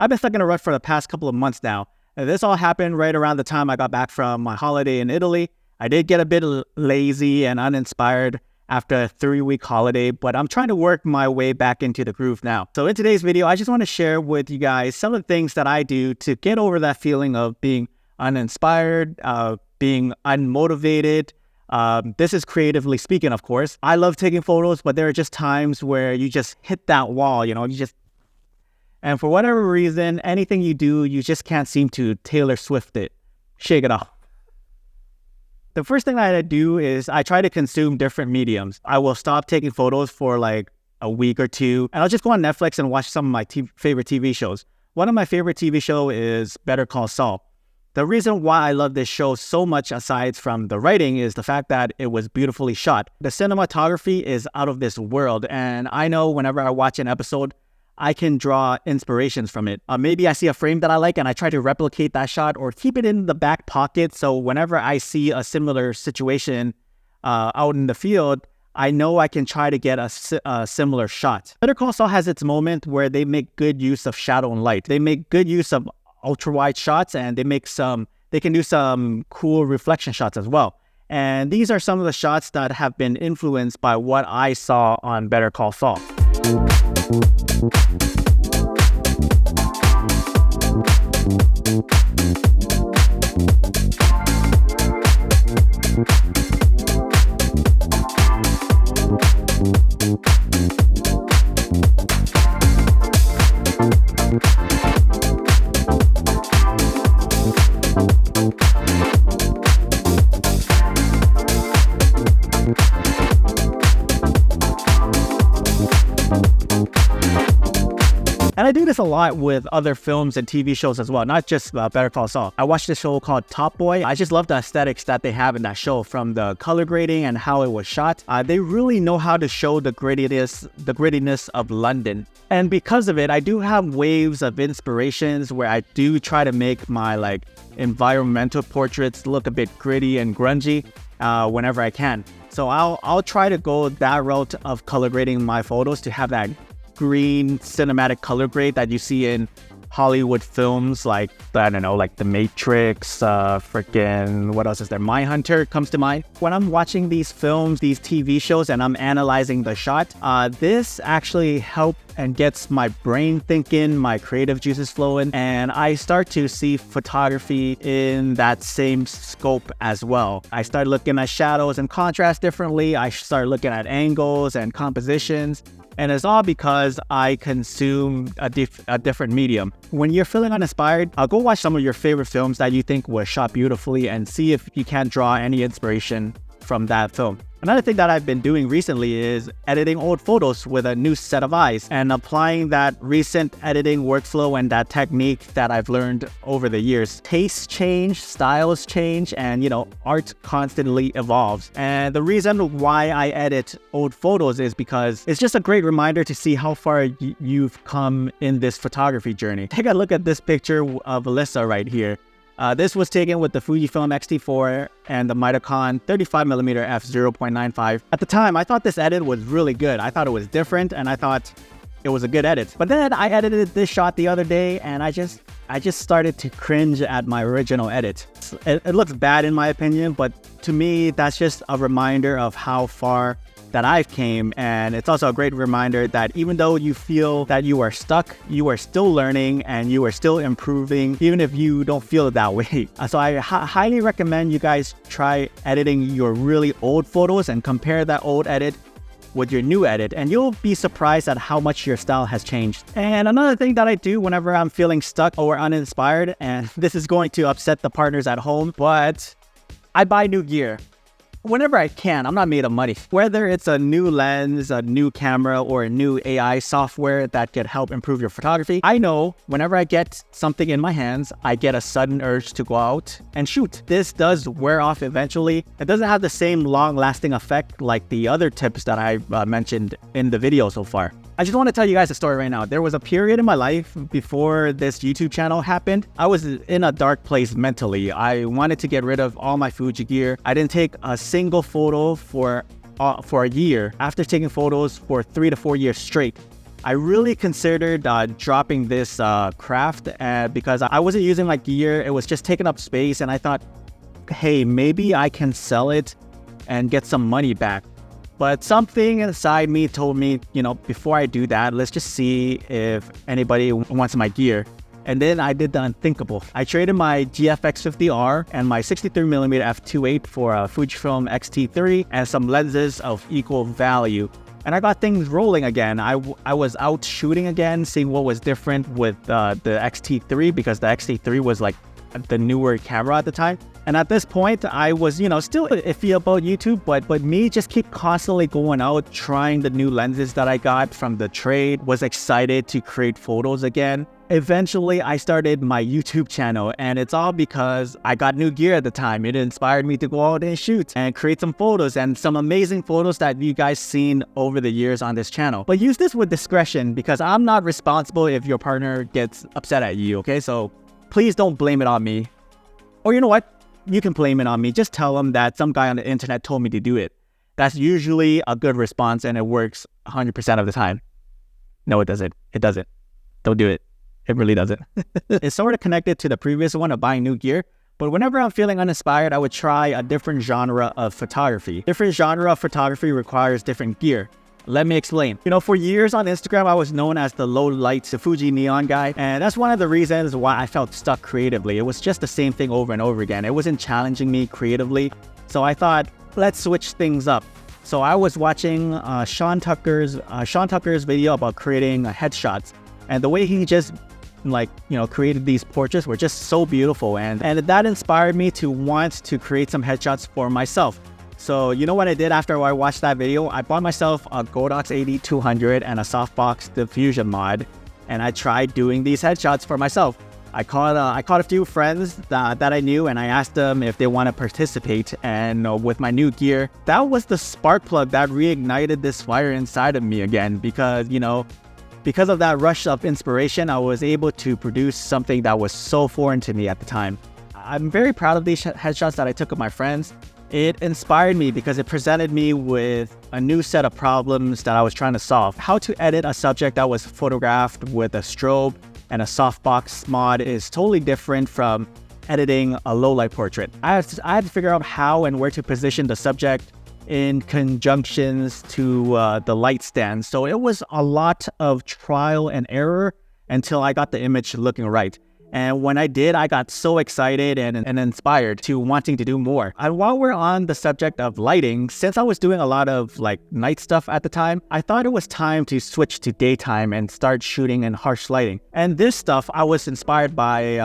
I've been stuck in a rut for the past couple of months now. And this all happened right around the time I got back from my holiday in Italy. I did get a bit lazy and uninspired after a 3-week holiday, but I'm trying to work my way back into the groove now. So in today's video, I just want to share with you guys some of the things that I do to get over that feeling of being uninspired, being unmotivated. This is creatively speaking, of course. I love taking photos, but there are just times where you just hit that wall, and for whatever reason, anything you do, you just can't seem to Taylor Swift it, shake it off. The first thing that I do is I try to consume different mediums. I will stop taking photos for like a week or two, and I'll just go on Netflix and watch some of my favorite TV shows. One of my favorite TV shows is Better Call Saul. The reason why I love this show so much, aside from the writing, is the fact that it was beautifully shot. The cinematography is out of this world, and I know whenever I watch an episode, I can draw inspirations from it. Maybe I see a frame that I like and I try to replicate that shot or keep it in the back pocket, so whenever I see a similar situation out in the field, I know I can try to get a similar shot. Better Call Saul has its moment where they make good use of shadow and light. They make good use of ultra-wide shots, and they can do some cool reflection shots as well. And these are some of the shots that have been influenced by what I saw on Better Call Saul. And I do this a lot with other films and TV shows as well, not just Better Call Saul. I watched this show called Top Boy. I just love the aesthetics that they have in that show, from the color grading and how it was shot. They really know how to show the grittiness of London. And because of it, I do have waves of inspirations where I do try to make my environmental portraits look a bit gritty and grungy whenever I can. So I'll try to go that route of color grading my photos to have that green cinematic color grade that you see in Hollywood films like The Matrix, what else is there? Mindhunter comes to mind. When I'm watching these films, these TV shows, and I'm analyzing the shot, this actually helps and gets my brain thinking, my creative juices flowing, and I start to see photography in that same scope as well. I start looking at shadows and contrast differently. I start looking at angles and compositions. And it's all because I consume a different medium. When you're feeling uninspired, go watch some of your favorite films that you think were shot beautifully and see if you can't draw any inspiration from that film. Another thing that I've been doing recently is editing old photos with a new set of eyes and applying that recent editing workflow and that technique that I've learned over the years. Tastes change, styles change, and art constantly evolves. And the reason why I edit old photos is because it's just a great reminder to see how far you've come in this photography journey. Take a look at this picture of Alyssa right here. This was taken with the Fujifilm X-T4 and the Mitacon 35mm f/0.95. At the time, I thought this edit was really good. I thought it was different, and I thought it was a good edit. But then I edited this shot the other day, and I just started to cringe at my original edit. It looks bad in my opinion, but to me, that's just a reminder of how far that I've came, and it's also a great reminder that even though you feel that you are stuck, you are still learning and you are still improving, even if you don't feel it that way. So I highly recommend you guys try editing your really old photos and compare that old edit with your new edit, and you'll be surprised at how much your style has changed. And another thing that I do whenever I'm feeling stuck or uninspired, and this is going to upset the partners at home, but I buy new gear. Whenever I can. I'm not made of money. Whether it's a new lens, a new camera, or a new AI software that could help improve your photography, I know whenever I get something in my hands, I get a sudden urge to go out and shoot. This does wear off eventually. It doesn't have the same long-lasting effect like the other tips that I mentioned in the video so far. I just want to tell you guys a story right now. There was a period in my life before this YouTube channel happened. I was in a dark place mentally. I wanted to get rid of all my Fuji gear. I didn't take a single photo for a year. After taking photos for 3 to 4 years straight, I really considered dropping this craft because I wasn't using my gear. It was just taking up space, and I thought, hey, maybe I can sell it and get some money back. But something inside me told me, before I do that, let's just see if anybody wants my gear. And then I did the unthinkable. I traded my GFX50R and my 63mm f2.8 for a Fujifilm X-T3 and some lenses of equal value. And I got things rolling again. I was out shooting again, seeing what was different with the X-T3, because the X-T3 was like the newer camera at the time. And at this point, I was, still iffy about YouTube, but me just keep constantly going out, trying the new lenses that I got from the trade, was excited to create photos again. Eventually, I started my YouTube channel, and it's all because I got new gear at the time. It inspired me to go out and shoot and create some photos, and some amazing photos that you guys seen over the years on this channel. But use this with discretion, because I'm not responsible if your partner gets upset at you, okay? So please don't blame it on me. Or you know what? You can blame it on me. Just tell them that some guy on the internet told me to do it. That's usually a good response, and it works 100% of the time. No, it doesn't. It doesn't. Don't do it. It really doesn't. It's sort of connected to the previous one of buying new gear, but whenever I'm feeling uninspired, I would try a different genre of photography. Different genre of photography requires different gear. Let me explain. For years on Instagram, I was known as the low light Fuji neon guy, and that's one of the reasons why I felt stuck creatively. It was just the same thing over and over again. It wasn't challenging me creatively, so I thought, let's switch things up. So I was watching Sean Tucker's video about creating headshots, and the way he just created these portraits were just so beautiful, and that inspired me to want to create some headshots for myself. So you know what I did after I watched that video? I bought myself a Godox AD200 and a softbox diffusion mod, and I tried doing these headshots for myself. I called a few friends that I knew, and I asked them if they want to participate. And with my new gear, that was the spark plug that reignited this fire inside of me again, because because of that rush of inspiration, I was able to produce something that was so foreign to me at the time. I'm very proud of these headshots that I took of my friends. It inspired me because it presented me with a new set of problems that I was trying to solve. How to edit a subject that was photographed with a strobe and a softbox mod is totally different from editing a low-light portrait. I had to figure out how and where to position the subject in conjunctions to the light stand. So it was a lot of trial and error until I got the image looking right. And when I did, I got so excited and inspired to wanting to do more. And while we're on the subject of lighting, since I was doing a lot of night stuff at the time, I thought it was time to switch to daytime and start shooting in harsh lighting. And this stuff, I was inspired by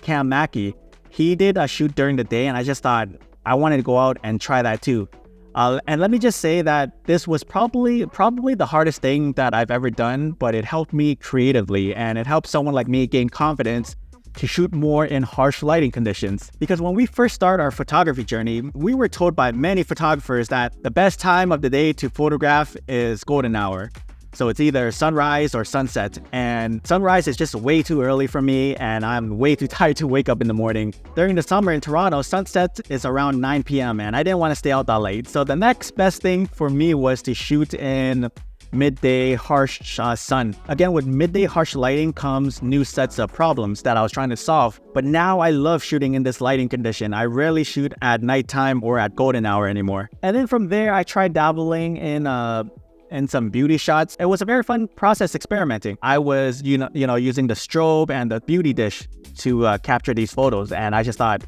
Cam Mackey. He did a shoot during the day, and I just thought I wanted to go out and try that too. And let me just say that this was probably the hardest thing that I've ever done, but it helped me creatively, and it helped someone like me gain confidence to shoot more in harsh lighting conditions. Because when we first started our photography journey, we were told by many photographers that the best time of the day to photograph is golden hour. So it's either sunrise or sunset, and sunrise is just way too early for me, and I'm way too tired to wake up in the morning. During the summer in Toronto, sunset is around 9 p.m. and I didn't want to stay out that late. So the next best thing for me was to shoot in midday harsh sun. Again, with midday harsh lighting comes new sets of problems that I was trying to solve. But now I love shooting in this lighting condition. I rarely shoot at nighttime or at golden hour anymore. And then from there, I tried dabbling in some beauty shots. It was a very fun process experimenting. I was, using the strobe and the beauty dish to capture these photos, and I just thought,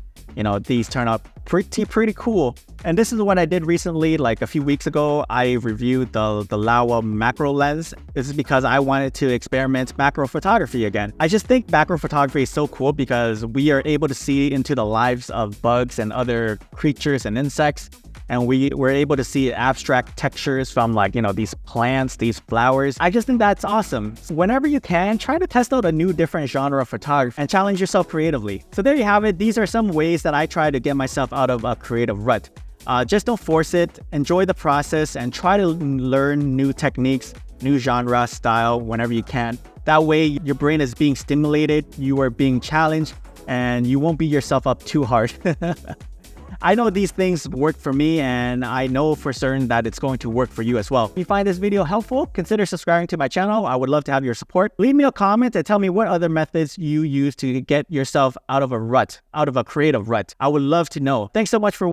these turn out pretty cool. And this is what I did recently, like a few weeks ago. I reviewed the Laowa macro lens. This is because I wanted to experiment macro photography again. I just think macro photography is so cool because we are able to see into the lives of bugs and other creatures and insects. And we were able to see abstract textures from these plants, these flowers. I just think that's awesome. So whenever you can, try to test out a new different genre of photography and challenge yourself creatively. So there you have it. These are some ways that I try to get myself out of a creative rut. Just don't force it. Enjoy the process and try to learn new techniques, new genre, style whenever you can. That way your brain is being stimulated, you are being challenged, and you won't beat yourself up too hard. I know these things work for me, and I know for certain that it's going to work for you as well. If you find this video helpful, consider subscribing to my channel. I would love to have your support. Leave me a comment and tell me what other methods you use to get yourself out of a rut, out of a creative rut. I would love to know. Thanks so much for